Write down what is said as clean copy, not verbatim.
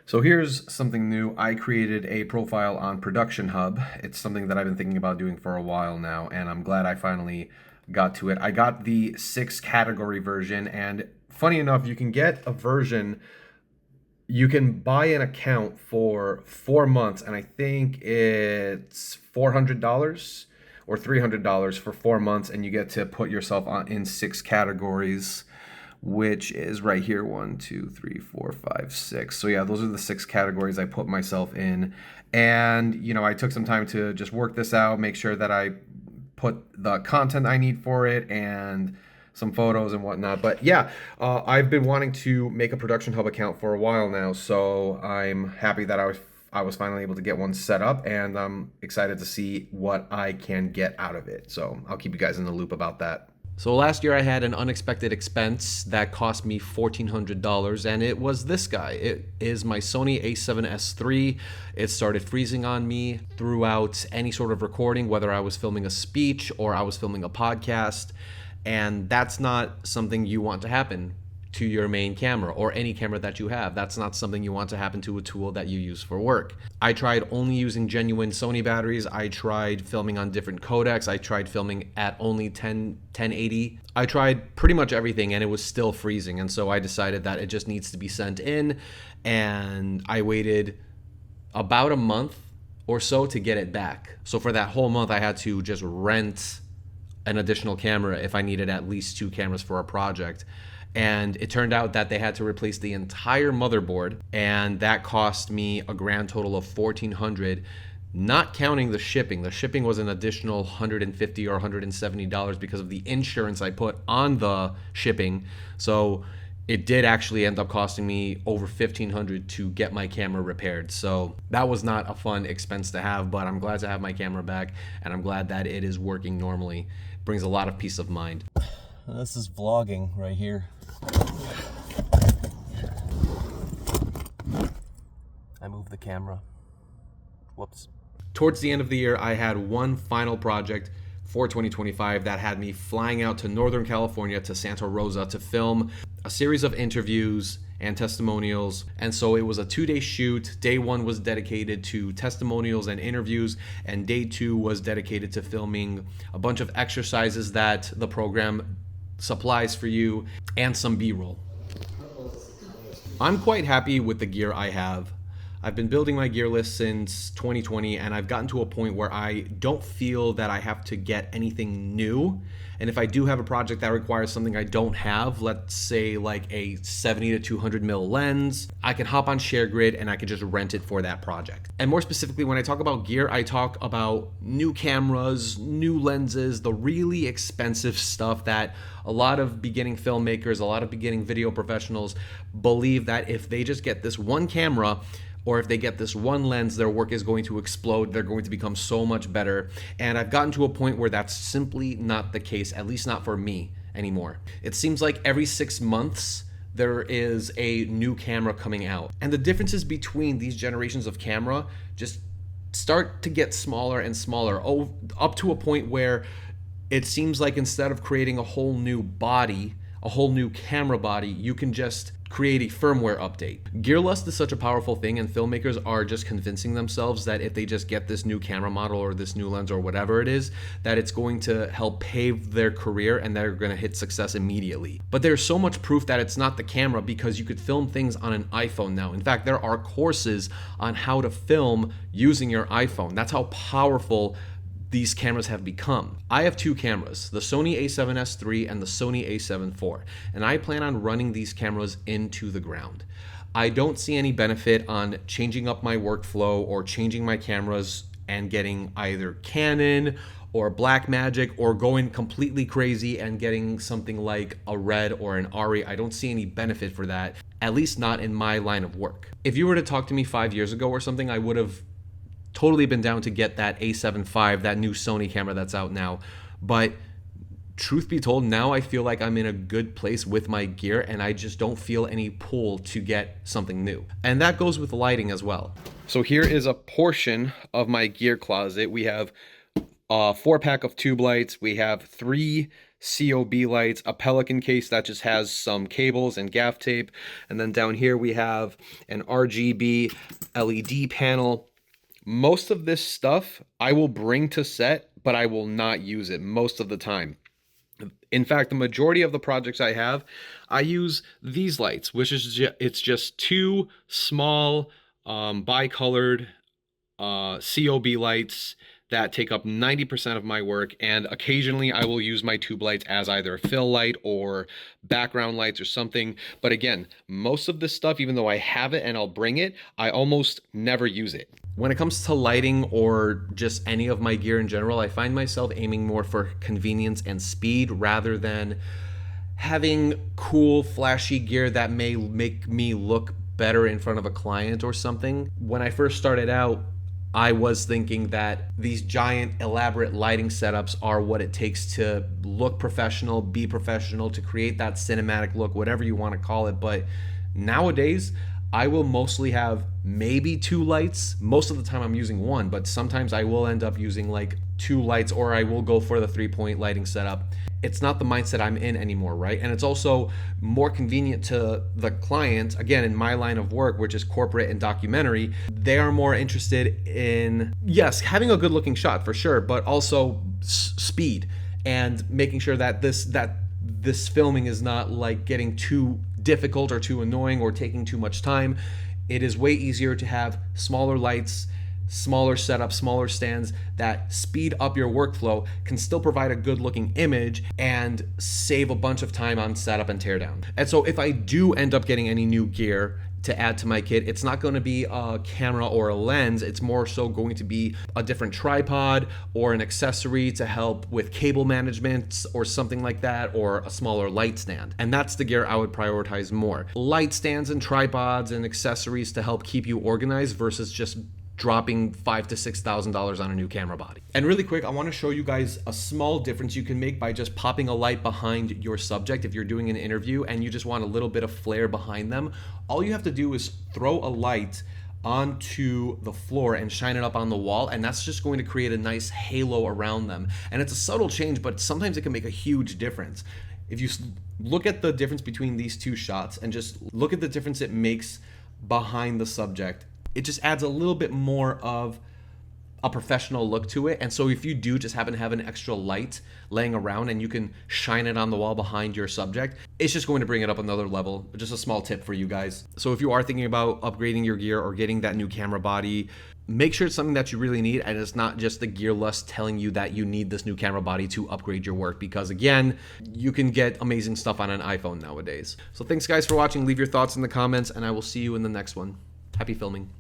So here's something new. I created a profile on Production Hub. It's something that I've been thinking about doing for a while now, and I'm glad I finally got to it. I got the 6 category version, and funny enough, you can get a version, you can buy an account for 4 months, and I think it's $400 or $300 for 4 months, and you get to put yourself on in 6 categories, which is right here: one, two, three, four, five, six. So yeah, those are the 6 categories I put myself in. And I took some time to just work this out, make sure that I put the content I need for it and some photos and whatnot. But yeah, I've been wanting to make a Production Hub account for a while now, so I'm happy that I was finally able to get one set up, and I'm excited to see what I can get out of it. So I'll keep you guys in the loop about that. So last year I had an unexpected expense that cost me $1,400, and it was this guy. It is my Sony a7S III. It started freezing on me throughout any sort of recording, whether I was filming a speech or I was filming a podcast, and that's not something you want to happen to your main camera or any camera that you have. That's not something you want to happen to a tool that you use for work. I tried only using genuine Sony batteries. I tried filming on different codecs. I tried filming at only 1080. I tried pretty much everything, and it was still freezing. And so I decided that it just needs to be sent in, and I waited about a month or so to get it back. So for that whole month, I had to just rent an additional camera if I needed at least 2 cameras for a project. And it turned out that they had to replace the entire motherboard, and that cost me a grand total of $1,400, not counting the shipping. The shipping was an additional $150 or $170 because of the insurance I put on the shipping. So it did actually end up costing me over $1,500 to get my camera repaired. So that was not a fun expense to have, but I'm glad to have my camera back, and I'm glad that it is working normally. It brings a lot of peace of mind. This is vlogging right here. I moved the camera. Whoops. Towards the end of the year, I had one final project for 2025 that had me flying out to Northern California to Santa Rosa to film a series of interviews and testimonials. And so it was a 2-day shoot. Day 1 was dedicated to testimonials and interviews, and day 2 was dedicated to filming a bunch of exercises that the program supplies for you and some B-roll. I'm quite happy with the gear I have. I've been building my gear list since 2020, and I've gotten to a point where I don't feel that I have to get anything new. And if I do have a project that requires something I don't have, let's say like a 70 to 200 mil lens, I can hop on ShareGrid and I can just rent it for that project. And more specifically, when I talk about gear, I talk about new cameras, new lenses, the really expensive stuff that a lot of beginning filmmakers, a lot of beginning video professionals believe that if they just get this one camera, or if they get this one lens, their work is going to explode. They're going to become so much better. And I've gotten to a point where that's simply not the case, at least not for me anymore. It seems like every 6 months, there is a new camera coming out. And the differences between these generations of camera just start to get smaller and smaller, up to a point where it seems like instead of creating a whole new body, a whole new camera body, you can just create a firmware update. Gearlust is such a powerful thing, and filmmakers are just convincing themselves that if they just get this new camera model or this new lens or whatever it is, that it's going to help pave their career and they're going to hit success immediately. But there's so much proof that it's not the camera, because you could film things on an iPhone now. In fact, there are courses on how to film using your iPhone. That's how powerful these cameras have become. I have 2 cameras, the Sony a7S III and the Sony a7 IV, and I plan on running these cameras into the ground. I don't see any benefit on changing up my workflow or changing my cameras and getting either Canon or Blackmagic or going completely crazy and getting something like a Red or an Ari. I don't see any benefit for that, at least not in my line of work. If you were to talk to me 5 years ago or something, I would have totally been down to get that a7 IV, that new Sony camera that's out now. But truth be told, now I feel like I'm in a good place with my gear, and I just don't feel any pull to get something new. And that goes with lighting as well. So here is a portion of my gear closet. We have a 4-pack of tube lights. We have 3 COB lights, a Pelican case that just has some cables and gaff tape, and then down here we have an RGB LED panel. Most of this stuff I will bring to set, but I will not use it most of the time. In fact, the majority of the projects I have, I use these lights, which is it's just two small bicolored COB lights that take up 90% of my work, and occasionally I will use my tube lights as either a fill light or background lights or something. But again, most of this stuff, even though I have it and I'll bring it, I almost never use it. When it comes to lighting or just any of my gear in general, I find myself aiming more for convenience and speed rather than having cool, flashy gear that may make me look better in front of a client or something. When I first started out, I was thinking that these giant, elaborate lighting setups are what it takes to look professional, be professional, to create that cinematic look, whatever you want to call it. But nowadays, I will mostly have maybe two lights. Most of the time I'm using one, but sometimes I will end up using like two lights, or I will go for the 3-point lighting setup. It's not the mindset I'm in anymore, right? And it's also more convenient to the client. Again, in my line of work, which is corporate and documentary, they are more interested in, yes, having a good looking shot for sure, but also speed and making sure that this filming is not like getting too difficult or too annoying or taking too much time. It is way easier to have smaller lights, smaller setup, smaller stands that speed up your workflow, can still provide a good looking image and save a bunch of time on setup and teardown. And so if I do end up getting any new gear to add to my kit, it's not going to be a camera or a lens. It's more so going to be a different tripod or an accessory to help with cable management or something like that, or a smaller light stand. And that's the gear I would prioritize more. Light stands and tripods and accessories to help keep you organized versus just dropping $5,000 to $6,000 on a new camera body. And really quick, I want to show you guys a small difference you can make by just popping a light behind your subject. If you're doing an interview and you just want a little bit of flare behind them, all you have to do is throw a light onto the floor and shine it up on the wall, and that's just going to create a nice halo around them. And it's a subtle change, but sometimes it can make a huge difference. If you look at the difference between these two shots and just look at the difference it makes behind the subject, it just adds a little bit more of a professional look to it. And so if you do just happen to have an extra light laying around and you can shine it on the wall behind your subject, it's just going to bring it up another level. Just a small tip for you guys. So if you are thinking about upgrading your gear or getting that new camera body, make sure it's something that you really need, and it's not just the gear lust telling you that you need this new camera body to upgrade your work, because again, you can get amazing stuff on an iPhone nowadays. So thanks guys for watching. Leave your thoughts in the comments and I will see you in the next one. Happy filming.